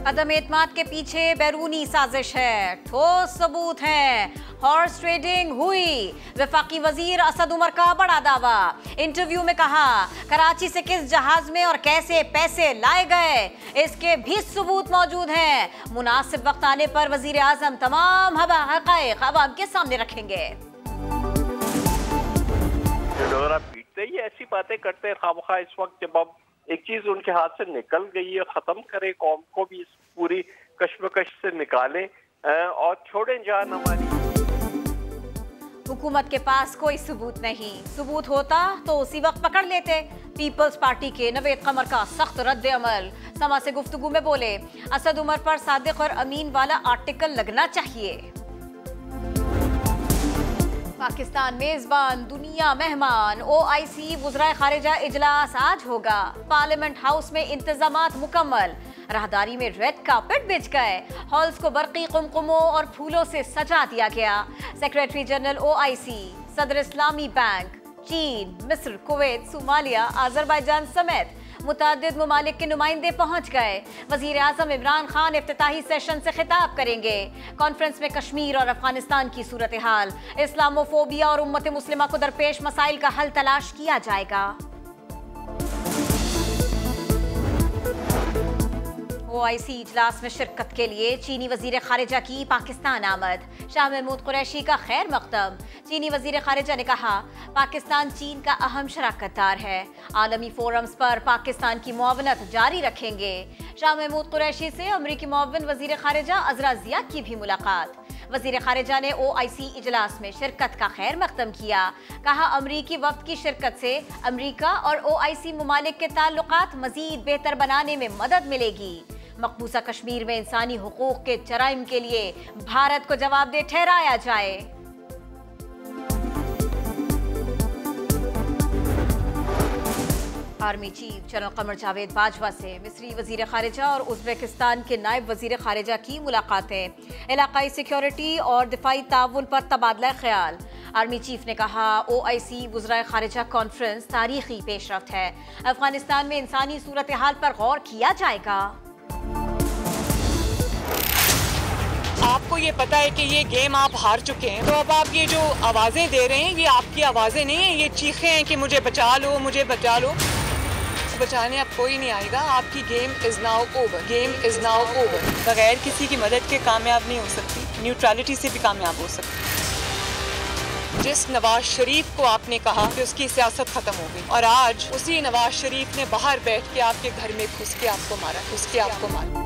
अदम एतमाद के पीछे बैरूनी साजिश है, ठोस सबूत हैं। हॉर्स ट्रेडिंग हुई, वफाकी वजीर असद उमर का बड़ा दावा। इंटरव्यू में कहा कराची से किस जहाज में और कैसे पैसे लाए गए, इसके भी सबूत मौजूद हैं। मुनासिब वक्त आने पर वजीर आजम तमाम हक़ाइक़ अवाम के सामने रखेंगे। पीटते ही ऐसी बातें करते हैं खामखा इस वक्त, जब अब एक चीज उनके हाथ से निकल गई है, खत्म करें, कौम को भी इस पूरी कश्मकश से निकालें और छोड़ें जान हमारी। हुकूमत के पास कोई सबूत नहीं, सबूत होता तो उसी वक्त पकड़ लेते। पीपल्स पार्टी के नवेद कमर का सख्त रद्द अमल। समा से गुफ्तगू में बोले असद उमर पर सादिक और अमीन वाला आर्टिकल लगना चाहिए। पाकिस्तान मेजबान, दुनिया मेहमान। OIC वज़राए खारिजा इजलास आज होगा। पार्लियामेंट हाउस में इंतजामात मुकम्मल। राहदारी में रेड कार्पेट बिछ गए। हॉल्स को बरकी कुमकुमों और फूलों से सजा दिया गया। सेक्रेटरी जनरल OIC, सदर इस्लामी बैंक, चीन, मिस्र, कुवैत, सोमालिया, अजरबैजान समेत मुतादिद ममालिक के नुमाइंदे पहुंच गए। वजीर आजम इमरान खान इफ्तिताही सेशन से खिताब करेंगे। कॉन्फ्रेंस में कश्मीर और अफगानिस्तान की सूरत हाल, इस्लामोफोबिया और उम्मत मुस्लिमा को दरपेश मसाइल का हल तलाश किया जाएगा। OIC इजलास में शिरकत के लिए चीनी वजीर खारिजा की पाकिस्तान आमद। शाह महमूद कुरैशी का खैर मकदम। चीनी वजीर खारिजा ने कहा पाकिस्तान चीन का अहम शराकतदार है, आलमी फोरम्स पर पाकिस्तान की मुआवनत जारी रखेंगे। शाह महमूद कुरैशी से अमरीकी मुआविन वजीर खारिजा अजरा जिया की भी मुलाकात। वजीर खारिजा ने OIC इजलास में शिरकत का खैर मकदम किया। कहा अमरीकी वफ्द की शिरकत से अमरीका और OIC मुमालिक के ताल्लुकात मजीद बेहतर बनाने में मदद मिलेगी। मकबूजा कश्मीर में इंसानी हुकूक के जराइम के लिए भारत को जवाबदेह ठहराया जाए। Army chief general Qamar Javed Bajwa से मिस्री वजीर खारिजा और उज़्बेकिस्तान के नायब वजीर खारिजा की मुलाकातें। इलाकाई सिक्योरिटी और दिफाई ताउन पर तबादला ख्याल। आर्मी चीफ ने कहा OIC वज़राए खारिजा कॉन्फ्रेंस तारीखी पेशरफ्त है। अफगानिस्तान में इंसानी सूरत हाल पर गौर किया जाएगा। आपको ये पता है कि ये गेम आप हार चुके हैं, तो अब आप ये जो आवाजें दे रहे हैं ये आपकी आवाजें नहीं है, ये चीखें हैं कि मुझे बचा लो, मुझे बचा लो। बचाने अब कोई नहीं आएगा। आपकी game is now over, game is now over. बगैर किसी की मदद के कामयाब नहीं हो सकती, न्यूट्रलिटी से भी कामयाब हो सकती। जिस नवाज शरीफ को आपने कहा कि उसकी सियासत खत्म हो गई, और आज उसी नवाज शरीफ ने बाहर बैठ के आपके घर में घुस के आपको मारा, घुस के आपको मारा।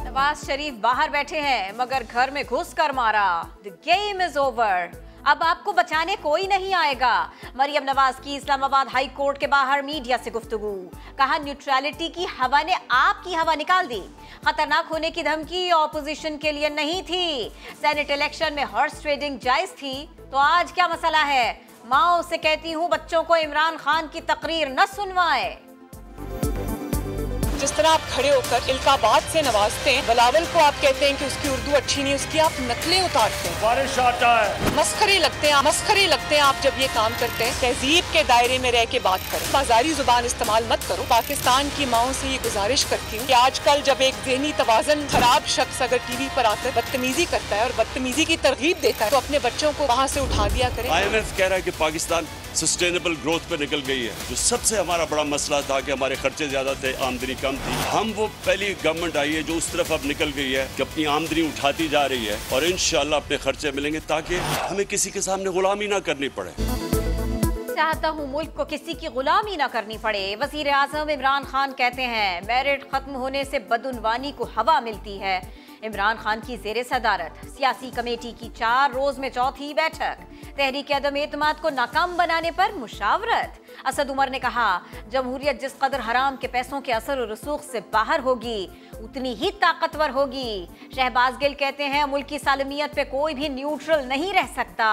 नवाज शरीफ बाहर बैठे हैं मगर घर में घुस कर मारा। The game is over. अब आपको बचाने कोई नहीं आएगा। मरियम नवाज की इस्लामाबाद हाई कोर्ट के बाहर मीडिया से गुफ्तगू। कहा न्यूट्रलिटी की हवा ने आपकी हवा निकाल दी। खतरनाक होने की धमकी ऑपोजिशन के लिए नहीं थी। सेनेट इलेक्शन में हॉर्स ट्रेडिंग जायज थी तो आज क्या मसला है। माओ से कहती हूँ बच्चों को इमरान खान की तकरीर न सुनवाए। जिस तरह आप खड़े होकर इल्काबाद से नवाजते हैं, बिलावल को आप कहते हैं कि उसकी उर्दू अच्छी नहीं, उसकी आप नकलें उतारते हैं। बारिश आता है। मस्खरे लगते हैं, मस्खरे लगते हैं आप जब ये काम करते हैं। तहजीब के दायरे में रह के बात करें, बाजारी जुबान इस्तेमाल मत करो। पाकिस्तान की माओं से ये गुजारिश करती हूँ कि आजकल जब एक ज़हनी तवाज़न खराब शख्स अगर टीवी पर आकर बदतमीजी करता है और बदतमीजी की तरगीब देता है तो अपने बच्चों को वहाँ से उठा दिया करें। IMF कह रहा है कि पाकिस्तान सस्टेनेबल ग्रोथ पे निकल गई है। जो सबसे हमारा बड़ा मसला था कि हमारे खर्चे ज्यादा थे, आमदनी कम थी, हम वो पहली गवर्नमेंट आई है जो उस तरफ अब निकल गई है कि अपनी आमदनी उठाती जा रही है और इंशाल्लाह अपने खर्चे मिलेंगे ताकि हमें किसी के सामने गुलामी ना करनी पड़े। चाहता हूँ मुल्क को किसी की गुलामी ना करनी पड़े। वजीर आजम इमरान खान कहते हैं मेरिट खत्म होने से बदउनवानी को हवा मिलती है। इमरान खान की जेर सदारत सियासी कमेटी की 4 रोज में चौथी बैठक। तहरीक अदम एतमाद को नाकाम बनाने पर मुशावरत। असद उमर ने कहा जमहूरियत जिस कदर हराम के पैसों के असर और रसूख से बाहर होगी उतनी ही ताकतवर होगी। शहबाज गिल कहते हैं मुल्क की सालमियत पे कोई भी न्यूट्रल नहीं रह सकता।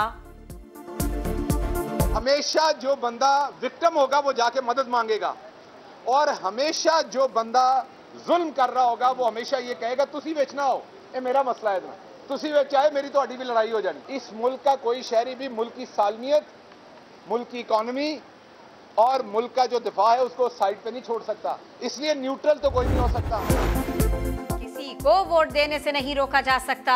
हमेशा जो बंदा विक्टिम होगा वो जाके मदद मांगेगा और हमेशा जो बंदा जुल्म कर रहा होगा वो हमेशा ये कहेगा तुसी बेचना हो, ये मेरा मसला है, तुसी चाहे मेरी तो भी लड़ाई हो जानी। इस मुल्क का कोई शहरी भी मुल्क की सालमियत, मुल्क की इकॉनमी और मुल्क का जो दिफा है उसको साइड पे नहीं छोड़ सकता, इसलिए न्यूट्रल तो कोई नहीं हो सकता। किसी को वोट देने से नहीं रोका जा सकता।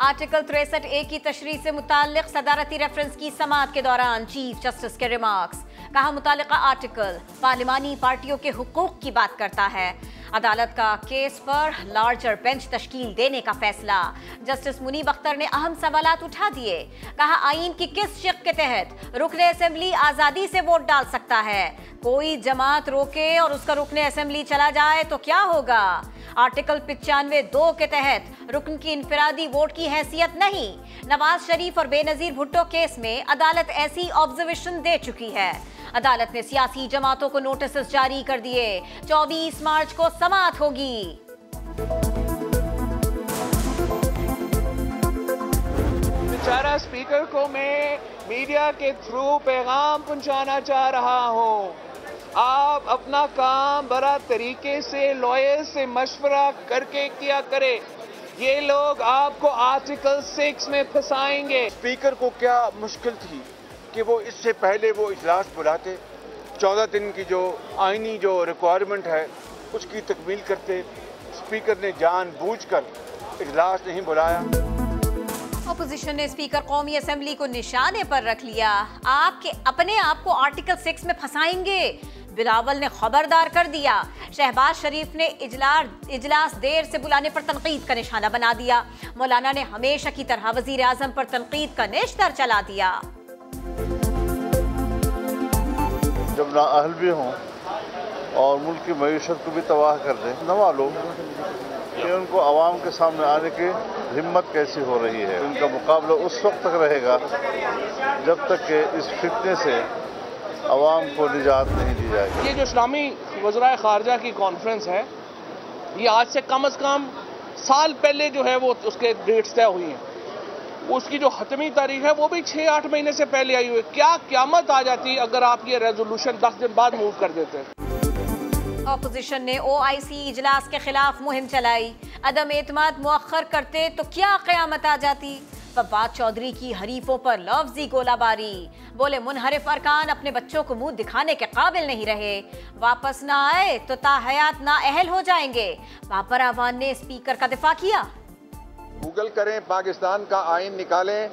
आर्टिकल 63A की तशरीह से मुताल्लिक सदारती रेफरेंस की समाअत के दौरान चीफ जस्टिस के रिमार्क्स। कहा मुतालिका आर्टिकल पार्लिमानी पार्टियों के हुकूक की बात करता है। अदालत का केस पर लार्जर बेंच तश्कील देने का फैसला। जस्टिस मुनीब अख्तर ने अहम सवालात उठा दिए। कहा आईन की किस शिक के तहत रुकने असेंबली आज़ादी से वोट डाल सकता है। कोई जमात रोके और उसका रुकने असेंबली चला जाए तो क्या होगा। आर्टिकल 95(2) के तहत रुकन की इनफरादी वोट की हैसियत नहीं। नवाज शरीफ और बेनजीर भुट्टो केस में अदालत ऐसी ऑब्जर्वेशन दे चुकी है। अदालत ने सियासी जमातों को नोटिस जारी कर दिए। 24 मार्च को समाअत होगी। बेचारा स्पीकर को मैं मीडिया के थ्रू पैगाम पहुंचाना चाह रहा हूं, आप अपना काम बड़ा तरीके से लॉयर से मशवरा करके किया करें। ये लोग आपको आर्टिकल 6 में फंसाएंगे। स्पीकर को क्या मुश्किल थी कि वो इससे पहले वो इजलास बुलाते, 14 दिन की जो आईनी जो रिक्वायरमेंट है उसकी तकमील करते। स्पीकर ने जानबूझकर इजलास नहीं बुलाया। अपोजिशन ने स्पीकर कौमी असेंबली को निशाने पर रख लिया। आपके अपने आप को आर्टिकल 6 में फंसाएंगे। बिलावल ने खबरदार कर दिया। शहबाज शरीफ ने इजलास देर से बुलाने पर तनकीद का निशाना बना दिया। मौलाना ने हमेशा की तरह वजीर आजम पर तनकीद का नेश्तर चला दिया। जब नाअहल भी हों और मुल्क की मईशत को भी तबाह कर दें, नवा लोग कि उनको आवाम के सामने आने की हिम्मत कैसी हो रही है। उनका मुकाबला उस वक्त तक रहेगा जब तक कि इस फितने से आवाम को निजात नहीं दी जाएगी। ये जो इस्लामी वज़राए ख़ारजा की कॉन्फ्रेंस है, ये आज से कम साल पहले जो है वो उसके डेट्स तय हुई हैं। उसकी जो हतमी तारीख है वो भी 6-8 महीने से पहले आई हुई है। क्या क़यामत आ जाती अगर आप ये रेजोल्यूशन 10 दिन बाद मूव कर देते। अपोजिशन ने OIC इजलास के खिलाफ मुहिम चलाई। अदम एतमाद मुअख्खर करते तो क्या क़यामत आ जाती। फवाद चौधरी की हरीफों पर लफ्जी गोलाबारी। बोले मुनहरिफ अरकान अपने बच्चों को मुंह दिखाने के काबिल नहीं रहे। वापस ना आए तो ताहयात ना अहल हो जाएंगे। बाबर आवान ने स्पीकर का दिफा किया। गूगल करें, पाकिस्तान का आइन निकालें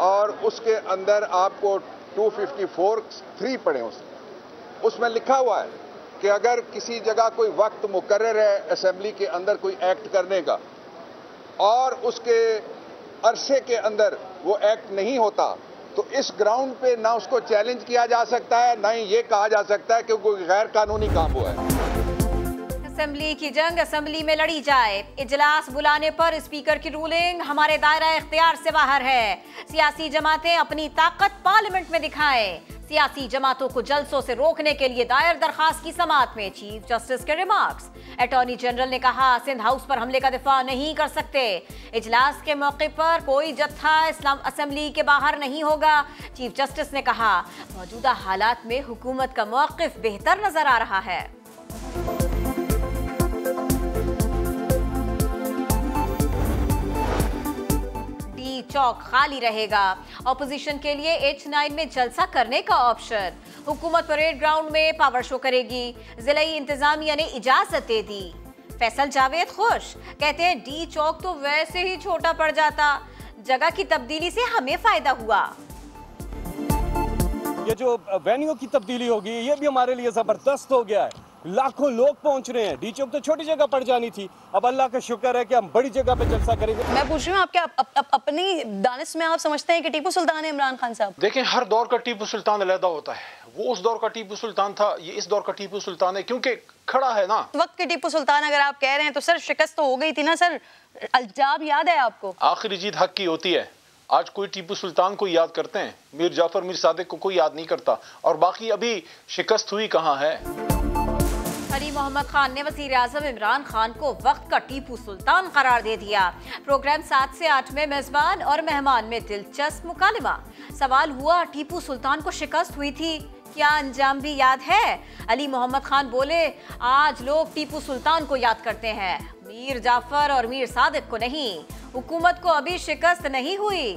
और उसके अंदर आपको 254(3) पढ़ें। उसमें लिखा हुआ है कि अगर किसी जगह कोई वक्त मुकर्रर है असेंबली के अंदर कोई एक्ट करने का और उसके अरसे के अंदर वो एक्ट नहीं होता तो इस ग्राउंड पे ना उसको चैलेंज किया जा सकता है, ना ही ये कहा जा सकता है कि कोई गैर कानूनी काम हुआ है। असेंबली की जंग असेंबली में लड़ी जाए। इजलास बुलाने पर स्पीकर की रूलिंग हमारे दायरा इख्तियार से बाहर है। सियासी जमातें अपनी ताकत पार्लियामेंट में दिखाएं। सियासी जमातों को जलसों से रोकने के लिए दायर दरखास्त की समाअत में चीफ जस्टिस के रिमार्क्स। अटॉर्नी जनरल ने कहा सिंध हाउस पर हमले का दिफा नहीं कर सकते। इजलास के मौके पर कोई जत्था इस्लाम असेंबली के बाहर नहीं होगा। चीफ जस्टिस ने कहा मौजूदा हालात में हुकूमत का मौक़िफ़ बेहतर नजर आ रहा है। चौक खाली रहेगा। ऑपोजिशन के लिए H9 में जलसा करने का ऑप्शन। हुकूमत परेड ग्राउंड में पावर शो करेगी। जिलाई इंतजामिया ने इजाजत दे दी। फैसल जावेद खुश, कहते हैं D चौक तो वैसे ही छोटा पड़ जाता, जगह की तब्दीली से हमें फायदा हुआ। ये जो वेन्यू की तब्दीली होगी ये भी हमारे लिए जबरदस्त हो गया है। लाखों लोग पहुंच रहे हैं। डी चौक तो छोटी जगह पड़ जानी थी, अब अल्लाह का शुक्र है कि हम बड़ी जगह पे जलसा करेंगे। मैं पूछ रही हूँ आपके अपनी दानिश में आप समझते हैं कि टीपू सुल्तान है इमरान खान साहब? देखें, हर दौर का टीपू सुल्तान अलग होता है। वो उस दौर का टीपू सुल्तान था, ये इस दौर का टीपू सुल्तान है क्योंकि खड़ा है ना। वक्त के टीपू सुल्तान अगर आप कह रहे हैं तो सर शिकस्त तो हो गई थी ना सर। अल्जाब याद है आपको? आखिरी जीत हक की होती है। आज कोई टीपू सुल्तान को याद करते हैं, मीर जाफर मीर सादिक को कोई याद नहीं करता, और बाकी अभी शिकस्त हुई कहाँ है। अली मोहम्मद खान ने वज़ीर आज़म इमरान खान को वक्त का टीपू सुल्तान करार दे दिया। प्रोग्राम 7 से 8 में मेजबान और मेहमान में दिलचस्प मुकालमा। सवाल हुआ टीपू सुल्तान को शिकस्त हुई थी, क्या अंजाम भी याद है? अली मोहम्मद खान बोले आज लोग टीपू सुल्तान को याद करते हैं, मीर जाफर और मीर सादिक को नहीं। हुकूमत को अभी शिकस्त नहीं हुई।